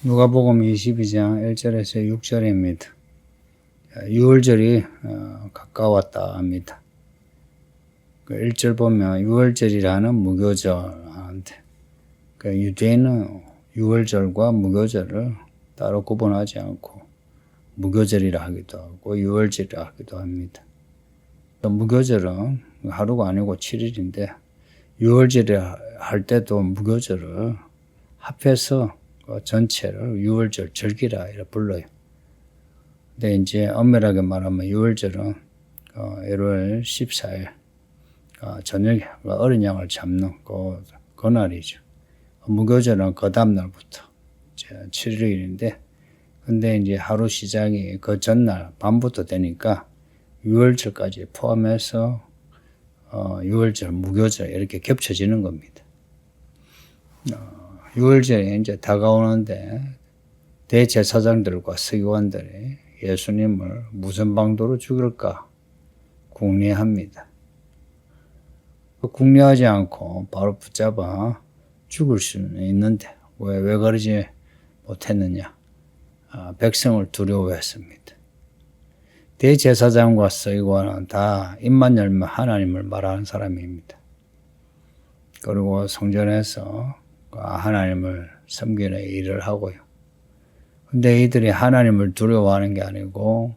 누가복음 22장 1절에서 6절입니다. 유월절이 가까웠다 합니다. 1절 보면 유월절이라는 무교절한테 유대인은 유월절과 무교절을 따로 구분하지 않고 무교절이라 하기도 하고 유월절이라 하기도 합니다. 무교절은 하루가 아니고 7일인데 유월절이라 할 때도 무교절을 합해서 전체를 유월절 절기라 이렇게 불러요. 근데 이제 엄밀하게 말하면 유월절은 1월 14일 저녁에 어린 양을 잡는 그날이죠. 무교절은 그 다음 날부터 7일인데 근데 이제 하루 시작이 그 전날 밤부터 되니까 유월절까지 포함해서 유월절, 무교절 이렇게 겹쳐지는 겁니다. 유월절이 이제 다가오는데 대제사장들과 서기관들이 예수님을 무슨 방도로 죽일까 궁리합니다. 궁리하지 않고 바로 붙잡아 죽을 수는 있는데 왜 그러지 못했느냐? 백성을 두려워했습니다. 대제사장과 서기관은 다 입만 열면 하나님을 말하는 사람입니다. 그리고 성전에서 하나님을 섬기는 일을 하고요. 근데 이들이 하나님을 두려워하는 게 아니고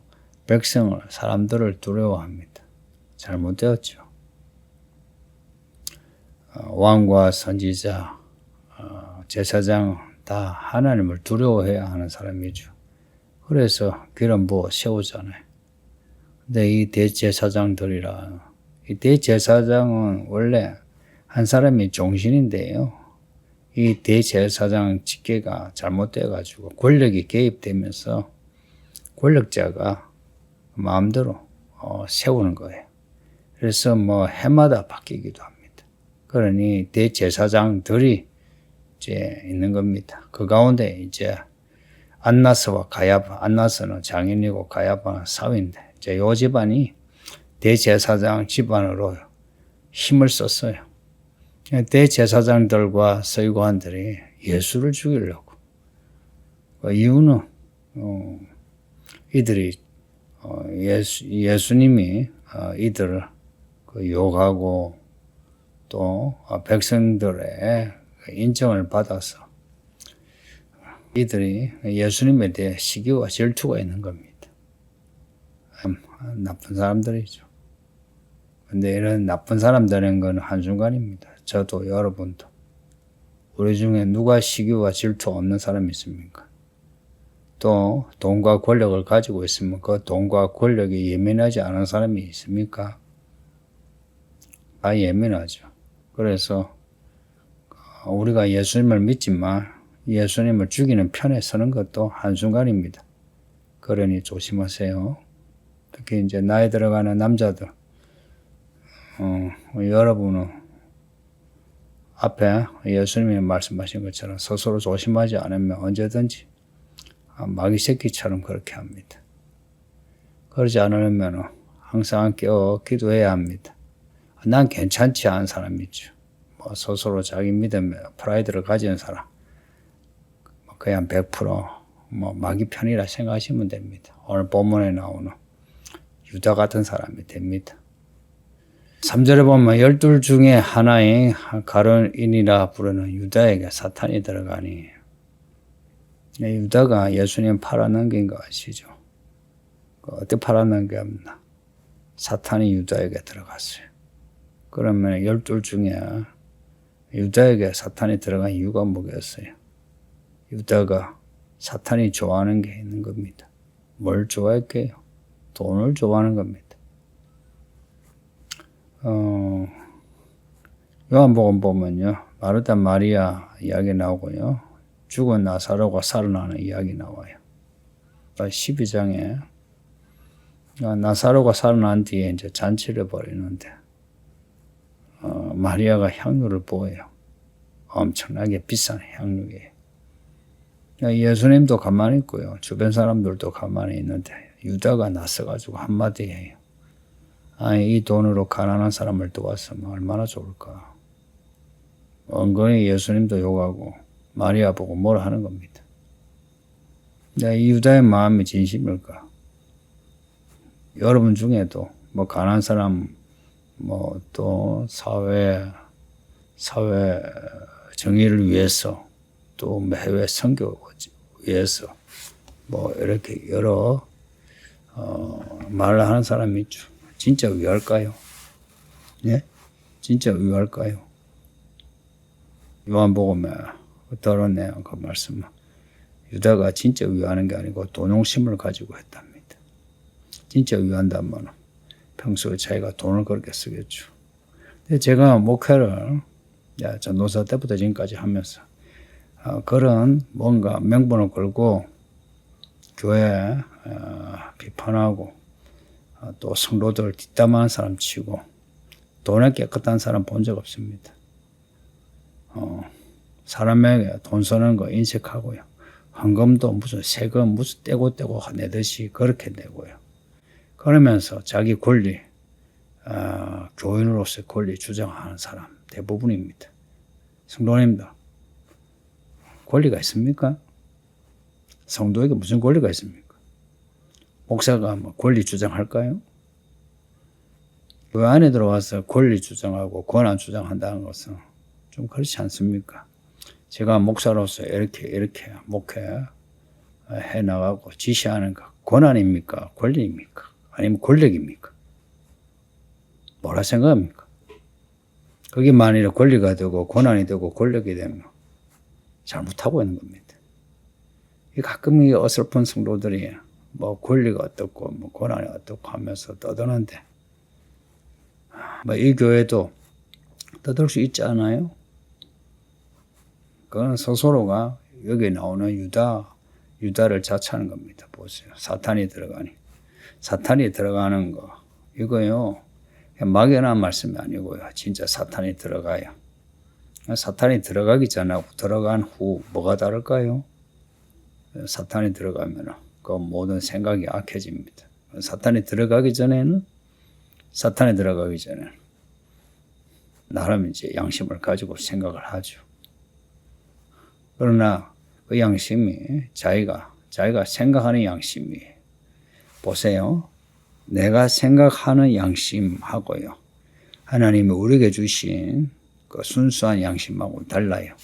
백성을, 사람들을 두려워합니다. 잘못되었죠. 왕과 선지자, 제사장 다 하나님을 두려워해야 하는 사람이죠. 그래서 기름 부어 세우잖아요. 근데 이 대제사장들이라, 이 대제사장은 원래 한 사람이 종신인데요. 이 대제사장 직계가 잘못돼가지고 권력이 개입되면서 권력자가 마음대로 세우는 거예요. 그래서 해마다 바뀌기도 합니다. 그러니 대제사장들이 이제 있는 겁니다. 그 가운데 이제 안나스와 가야바, 안나스는 장인이고 가야바는 사위인데 이제 요 집안이 대제사장 집안으로 힘을 썼어요. 대제사장들과 서기관들이 예수를 죽이려고. 이유는 이들이 예수님이 이들을 욕하고 또 백성들의 인정을 받아서 이들이 예수님에 대해 시기와 질투가 있는 겁니다. 나쁜 사람들이죠. 근데 이런 나쁜 사람 되는 건 한순간입니다. 저도 여러분도. 우리 중에 누가 시기와 질투 없는 사람이 있습니까? 또 돈과 권력을 가지고 있으면 그 돈과 권력에 예민하지 않은 사람이 있습니까? 다 예민하죠. 그래서 우리가 예수님을 믿지만 예수님을 죽이는 편에 서는 것도 한순간입니다. 그러니 조심하세요. 특히 이제 나이 들어가는 남자들. 여러분은 앞에 예수님이 말씀하신 것처럼 스스로 조심하지 않으면 언제든지 마귀 새끼처럼 그렇게 합니다. 그러지 않으면 항상 깨어 기도해야 합니다. 난 괜찮지 않은 사람이죠. 스스로 자기 믿음에 프라이드를 가진 사람. 그냥 100% 마귀 편이라 생각하시면 됩니다. 오늘 본문에 나오는 유다 같은 사람이 됩니다. 3절에 보면 12 중에 하나인 가룟인이라 부르는 유다에게 사탄이 들어가니 유다가 예수님 팔아넘긴 거 아시죠? 어떻게 팔아넘겼나? 사탄이 유다에게 들어갔어요. 그러면 12 중에 유다에게 사탄이 들어간 이유가 뭐겠어요? 유다가 사탄이 좋아하는 게 있는 겁니다. 뭘 좋아할게요? 돈을 좋아하는 겁니다. 요한복음 보면요. 마르타 마리아 이야기 나오고요. 죽은 나사로가 살아나는 이야기 나와요. 12장에 나사로가 살아난 뒤에 이제 잔치를 벌이는데 마리아가 향유를 부어요. 엄청나게 비싼 향유예요. 예수님도 가만히 있고요. 주변 사람들도 가만히 있는데 유다가 나서가지고 한마디 해요. 이 돈으로 가난한 사람을 도왔으면 얼마나 좋을까. 은근히 예수님도 욕하고 마리아 보고 뭐라 하는 겁니다. 이 유다의 마음이 진심일까? 여러분 중에도 뭐 가난한 사람, 뭐 또 사회 정의를 위해서, 또 해외 선교 위해서 뭐 이렇게 여러 말을 하는 사람이 있죠. 진짜 위할까요? 예? 진짜 위할까요? 요한복음에 들었네요. 그 말씀. 유다가 진짜 위하는 게 아니고 돈용심을 가지고 했답니다. 진짜 위한다면 평소에 자기가 돈을 그렇게 쓰겠죠. 근데 제가 목회를 전도사 때부터 지금까지 하면서 그런 뭔가 명분을 걸고 교회 비판하고 또 성도들 뒷담화하는 사람 치고 돈에 깨끗한 사람 본 적 없습니다. 사람에게 돈 쓰는 거 인색하고요. 헌금도 무슨 세금 무슨 떼고 내듯이 그렇게 내고요. 그러면서 자기 권리, 교인으로서의 권리 주장하는 사람 대부분입니다. 성도님들, 권리가 있습니까? 성도에게 무슨 권리가 있습니까? 목사가 뭐 권리 주장할까요? 그 안에 들어와서 권리 주장하고 권한 주장한다는 것은 좀 그렇지 않습니까? 제가 목사로서 이렇게 목회 해나가고 지시하는 거 권한입니까? 권리입니까? 아니면 권력입니까? 뭐라 생각합니까? 그게 만일에 권리가 되고 권한이 되고 권력이 되면 잘못하고 있는 겁니다. 가끔 이 어설픈 성도들이 뭐 권리가 어떻고 뭐 권한이 어떻고 하면서 떠드는데 뭐 이 교회도 떠들 수 있지 않아요? 그건 스스로가 여기 나오는 유다를 자처하는 겁니다. 보세요. 사탄이 들어가는 거 이거요. 막연한 말씀이 아니고요. 진짜 사탄이 들어가요. 사탄이 들어가기 전하고 들어간 후 뭐가 다를까요? 사탄이 들어가면 그 모든 생각이 악해집니다. 사탄이 들어가기 전에는 나름 이제 양심을 가지고 생각을 하죠. 그러나 그 양심이 자기가 생각하는 양심이 보세요. 내가 생각하는 양심하고요. 하나님이 우리에게 주신 그 순수한 양심하고 달라요.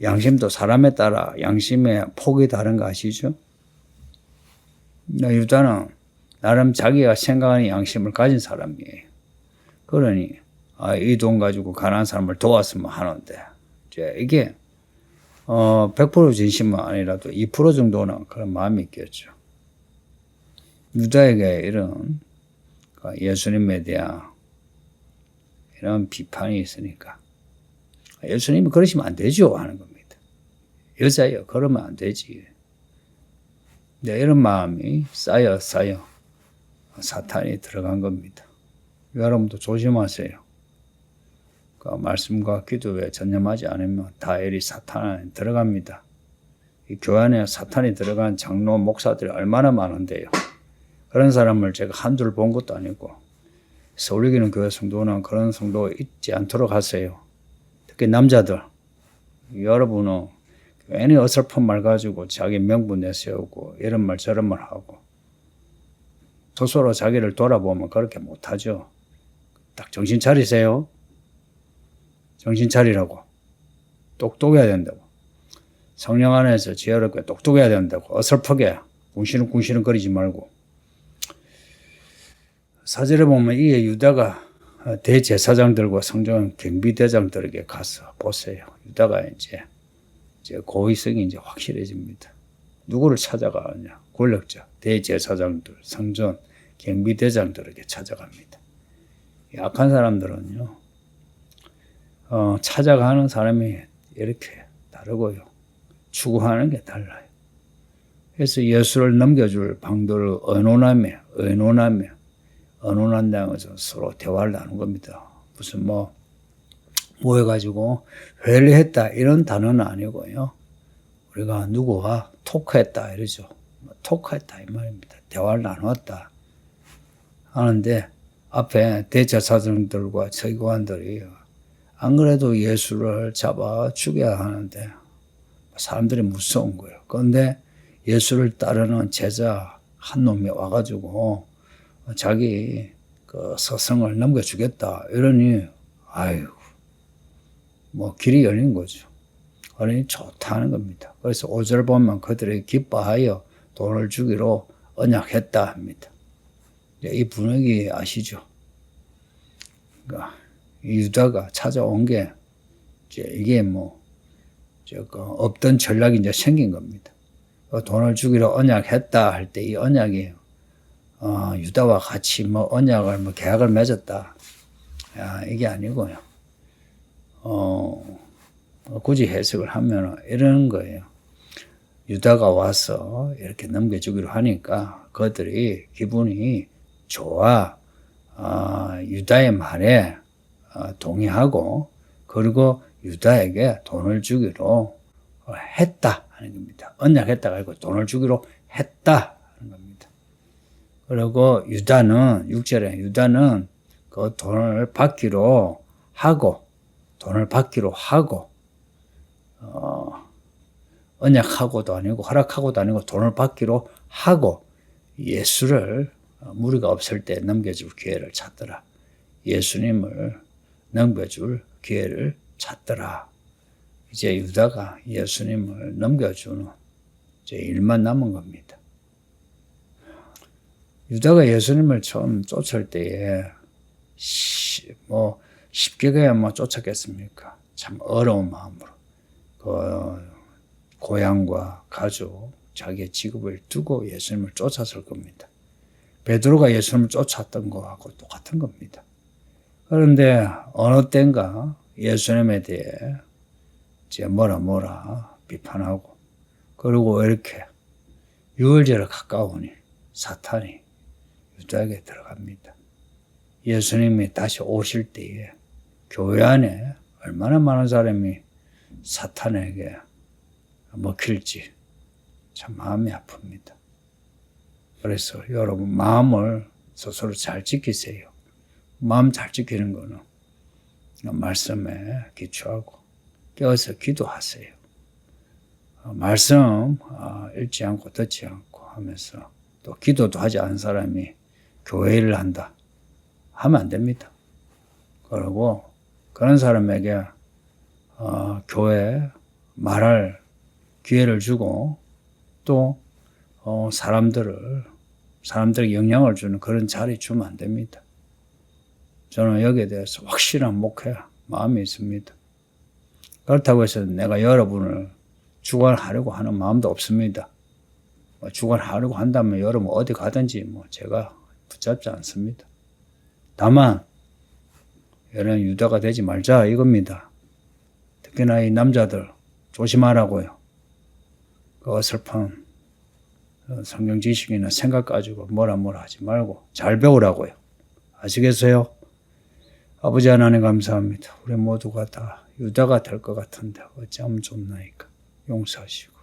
양심도 사람에 따라 양심의 폭이 다른 거 아시죠? 유다는 나름 자기가 생각하는 양심을 가진 사람이에요. 그러니 이 돈 가지고 가난한 사람을 도왔으면 하는데 이게 100% 진심은 아니라도 2% 정도는 그런 마음이 있겠죠. 유다에게 이런 예수님에 대한 이런 비판이 있으니까 예수님이 그러시면 안 되죠 하는 겁니다. 여자예요. 그러면 안 되지. 이런 마음이 쌓여 사탄이 들어간 겁니다. 여러분도 조심하세요. 그 말씀과 기도에 전념하지 않으면 다 일이 사탄 안에 들어갑니다. 이 교회 안에 사탄이 들어간 장로, 목사들이 얼마나 많은데요. 그런 사람을 제가 한둘 본 것도 아니고 서울이기는 교회 성도는 그런 성도 있지 않도록 하세요. 특히 남자들. 여러분은 괜히 어설픈 말 가지고 자기 명분 내세우고 이런 말 저런 말 하고 스스로 자기를 돌아보면 그렇게 못하죠. 딱 정신 차리세요. 정신 차리라고. 똑똑해야 된다고. 성령 안에서 지혜롭게 똑똑해야 된다고. 어설프게 궁시렁거리지 말고. 사절에 보면 이 유다가 대제사장들과 성전 경비대장들에게 가서 보세요. 유다가 이제 고의성이 이제 확실해집니다. 누구를 찾아가느냐? 권력자, 대제사장들, 성전 경비대장들에게 찾아갑니다. 약한 사람들은요, 찾아가는 사람이 이렇게 다르고요. 추구하는 게 달라요. 그래서 예수를 넘겨줄 방도를 언론한다는 것은 서로 대화를 나눈 겁니다. 무슨 모여가지고 회의를 했다 이런 단어는 아니고요. 우리가 누구와 토크했다 이러죠. 토크했다 이 말입니다. 대화를 나눴다 하는데 앞에 대제사장들과 서기관들이 안 그래도 예수를 잡아 죽여야 하는데 사람들이 무서운 거예요. 그런데 예수를 따르는 제자 한 놈이 와가지고 자기 그 서성을 넘겨주겠다 이러니 아이고 뭐 길이 열린 거죠. 그러니 좋다는 겁니다. 그래서 5절 보면 그들이 기뻐하여 돈을 주기로 언약했다 합니다. 이 분위기 아시죠? 그러니까 유다가 찾아온 게 이게 뭐 없던 전략이 이제 생긴 겁니다. 돈을 주기로 언약했다 할 때 이 언약이 유다와 같이 뭐 언약을 뭐 계약을 맺었다. 이게 아니고요. 굳이 해석을 하면 이런 거예요. 유다가 와서 이렇게 넘겨주기로 하니까 그들이 기분이 좋아. 유다의 말에 동의하고 그리고 유다에게 돈을 주기로 했다 하는 겁니다. 언약했다가 아니고 돈을 주기로 했다 하는 겁니다. 그리고 유다는 6절에 유다는 그 돈을 받기로 하고 언약하고도 아니고 허락하고도 아니고 돈을 받기로 하고 예수를 무리가 없을 때 넘겨줄 기회를 찾더라. 예수님을 넘겨줄 기회를 찾더라. 이제 유다가 예수님을 넘겨주는 이제 일만 남은 겁니다. 유다가 예수님을 처음 쫓을 때에 뭐 쉽게 그냥 뭐 쫓았겠습니까? 참 어려운 마음으로 그 고향과 가족, 자기의 직업을 두고 예수님을 쫓았을 겁니다. 베드로가 예수님을 쫓았던 거하고 똑같은 겁니다. 그런데 어느 때인가 예수님에 대해 이제 뭐라 비판하고 그리고 왜 이렇게 유월절에 가까우니 사탄이 유다에게 들어갑니다. 예수님이 다시 오실 때에 교회 안에 얼마나 많은 사람이 사탄에게 먹힐지 참 마음이 아픕니다. 그래서 여러분 마음을 스스로 잘 지키세요. 마음 잘 지키는 거는 말씀에 기초하고 깨어서 기도하세요. 말씀 읽지 않고 듣지 않고 하면서 또 기도도 하지 않은 사람이 교회 일을 한다 하면 안 됩니다. 그리고 그런 사람에게 교회 말할 기회를 주고 또 사람들에게 영향을 주는 그런 자리 주면 안 됩니다. 저는 여기에 대해서 확실한 목회 마음이 있습니다. 그렇다고 해서 내가 여러분을 주관하려고 하는 마음도 없습니다. 주관하려고 한다면 여러분 어디 가든지 뭐 제가 붙잡지 않습니다. 다만 이런 유다가 되지 말자 이겁니다. 특히나 이 남자들 조심하라고요. 그 어설픈 성경 지식이나 생각 가지고 뭐라 하지 말고 잘 배우라고요. 아시겠어요? 아버지 하나님 감사합니다. 우리 모두가 다 유다가 될 것 같은데 어찌하면 좋나이까 용서하시고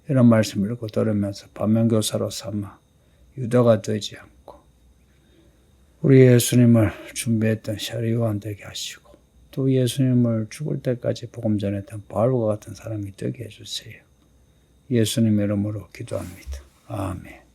이런 말씀을 읽고 들으면서 반면교사로 삼아 유다가 되지 않고 우리 예수님을 준비했던 샤리요한 되게 하시고 또 예수님을 죽을 때까지 복음 전했던 바울과 같은 사람이 되게 해주세요. 예수님 이름으로 기도합니다. 아멘.